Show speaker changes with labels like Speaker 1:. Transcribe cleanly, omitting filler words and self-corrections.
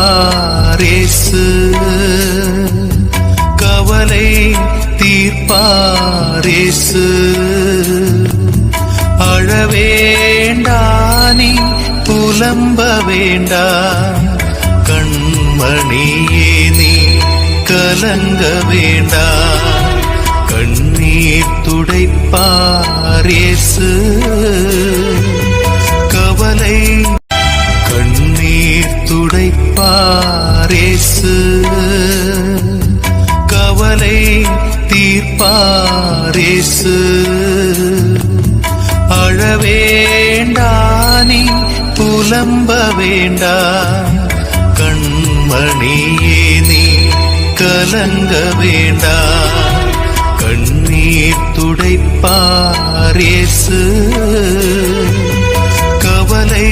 Speaker 1: துடைப்பாரேசு கவலை தீர்ப்பாரேசு அழவேண்டா நீ புலம்ப வேண்டா கண்மணியே நீ கலங்க வேண்டா கண்ணீர் துடைப்பாரேசு கவலை கண்ணீர் துடைப்பாரேசு கவலை தீர்ப்பாரேசு அழவேண்டா நீ புலம்ப வேண்டா கண்மணியே நீ கலங்க வேண்டா கண்ணீர் துடைப்பாரேசு கவலை